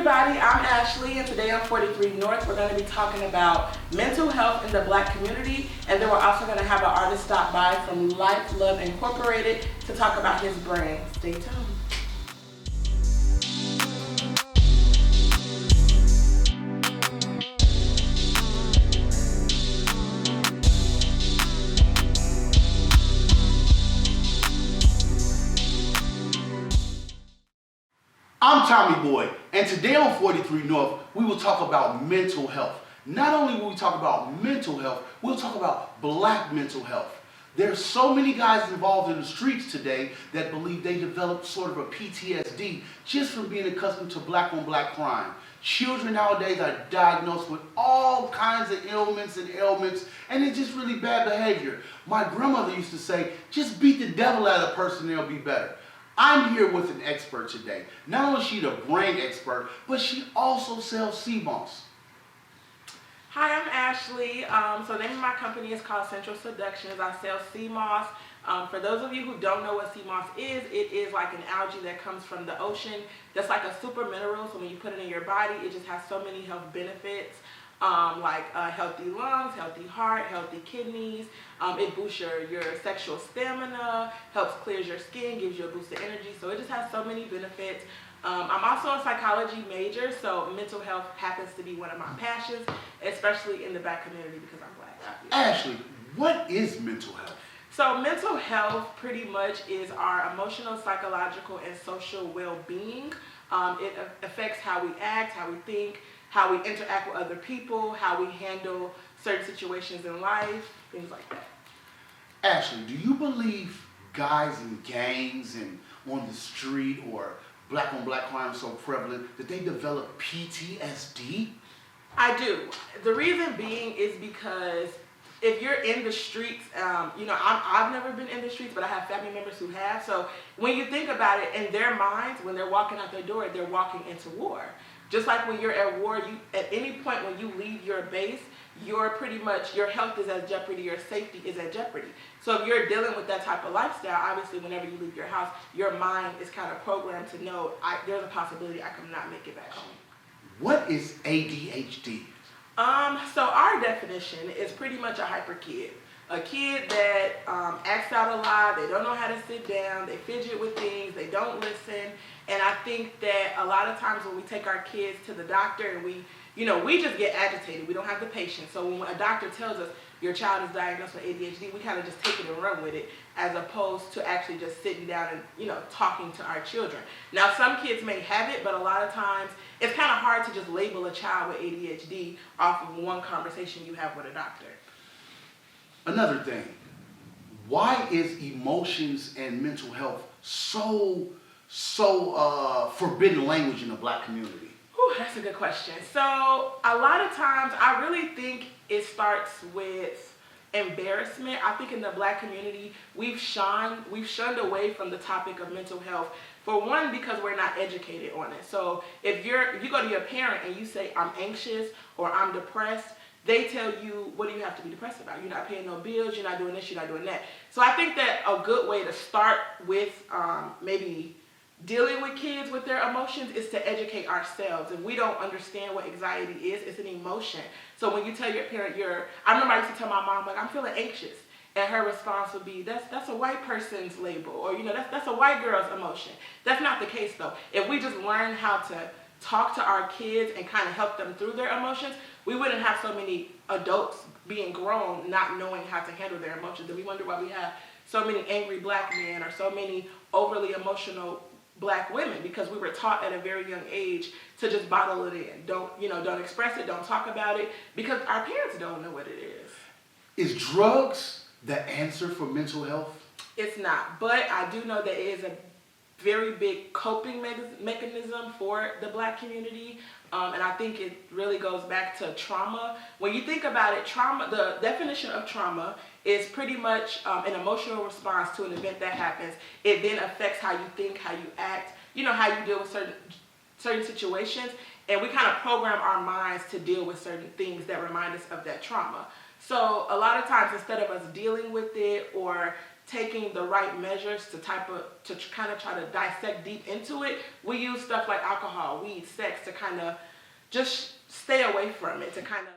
everybody, I'm Ashley, and today on 43 North we're going to be talking about mental health in the Black community, and then we're also going to have an artist stop by from Life Love Incorporated to talk about his brand. Stay tuned. I'm BHoy, and today on 43 North, we will talk about mental health. Not only will we talk about mental health, we'll talk about Black mental health. There's so many guys involved in the streets today that believe they developed sort of a PTSD just from being accustomed to black on black crime. Children nowadays are diagnosed with all kinds of ailments, and it's just really bad behavior. My grandmother used to say, just beat the devil out of a person and they'll be better. I'm here with an expert today. Not only is she the brain expert, but she also sells sea moss. Hi, I'm Ashley. So the name of my company is called Central Seductions. I sell sea moss. For those of you who don't know what sea moss is, it is like an algae that comes from the ocean. That's like a super mineral, so when you put it in your body, it just has so many health benefits. Like healthy lungs, healthy heart, healthy kidneys. It boosts your sexual stamina, helps clears your skin, gives you a boost of energy. So it just has so many benefits. I'm also a psychology major, so mental health happens to be one of my passions, especially in the Black community because I'm Black. Ashley, what is mental health? So mental health pretty much is our emotional, psychological, and social well-being. It affects how we act, how we think, how we interact with other people, how we handle certain situations in life, things like that. Ashley, do you believe guys in gangs and on the street or black on black crime so prevalent that they develop PTSD? I do. The reason being is because if you're in the streets, I've never been in the streets, but I have family members who have. So when you think about it, in their minds, when they're walking out their door, they're walking into war. Just like when you're at war, at any point when you leave your base, your health is at jeopardy, your safety is at jeopardy. So if you're dealing with that type of lifestyle, obviously whenever you leave your house, your mind is kind of programmed to know there's a possibility I could not make it back home. What is ADHD? So our definition is pretty much a hyper kid. A kid that acts out a lot, they don't know how to sit down, they fidget with things, they don't listen. And I think that a lot of times when we take our kids to the doctor and we just get agitated, we don't have the patience. So when a doctor tells us your child is diagnosed with ADHD, we kind of just take it and run with it as opposed to actually just sitting down and, talking to our children. Now, some kids may have it, but a lot of times it's kind of hard to just label a child with ADHD off of one conversation you have with a doctor. Another thing, why is emotions and mental health so forbidden language in the Black community? Whew, that's a good question. So a lot of times I really think it starts with embarrassment. I think in the Black community we've shunned away from the topic of mental health. For one, because we're not educated on it. So if you go to your parent and you say I'm anxious or I'm depressed, they tell you, what do you have to be depressed about? You're not paying no bills, you're not doing this, you're not doing that. So I think that a good way to start with maybe dealing with kids with their emotions is to educate ourselves. If we don't understand what anxiety is, it's an emotion. So when you tell your parent I remember I used to tell my mom, like, I'm feeling anxious. And her response would be, that's a white person's label, or that's a white girl's emotion. That's not the case though. If we just learn how to talk to our kids and kind of help them through their emotions, we wouldn't have so many adults being grown not knowing how to handle their emotions. And we wonder why we have so many angry Black men or so many overly emotional Black women, because we were taught at a very young age to just bottle it in. Don't express it, don't talk about it, because our parents don't know what it is. Is drugs the answer for mental health? It's not, but I do know that it is a very big coping mechanism for the Black community, and I think it really goes back to trauma. When you think about it, the definition of trauma is pretty much an emotional response to an event that happens. It then affects how you think, how you act, how you deal with certain situations, and we kind of program our minds to deal with certain things that remind us of that trauma. So a lot of times, instead of us dealing with it or taking the right measures to kind of try to dissect deep into it, we use stuff like alcohol, weed, sex to kind of just stay away from it, to kind of.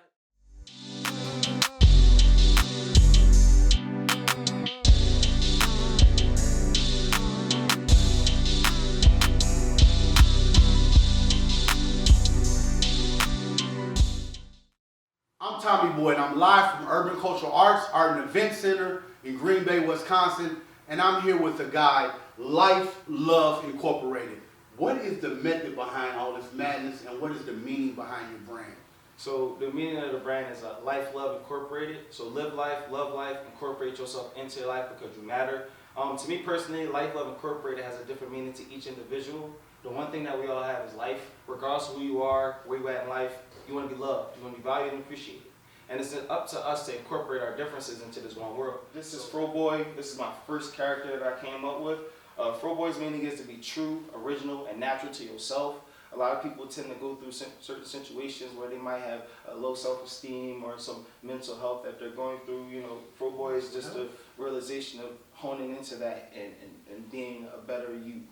I'm Tommy Boy, and I'm live from Urban Cultural Arts, Art and Event Center in Green Bay, Wisconsin, and I'm here with a guy, Life Love Incorporated. What is the method behind all this madness, and what is the meaning behind your brand? So the meaning of the brand is Life Love Incorporated. So live life, love life, incorporate yourself into your life because you matter. To me personally, Life Love Incorporated has a different meaning to each individual. The one thing that we all have is life. Regardless of who you are, where you at in life, you want to be loved, you want to be valued and appreciated. And it's up to us to incorporate our differences into this one world. This is BHoy. This is my first character that I came up with. BHoy's meaning is to be true, original, and natural to yourself. A lot of people tend to go through certain situations where they might have a low self-esteem or some mental health that they're going through. You know, BHoy is just a realization of honing into that and being a better you.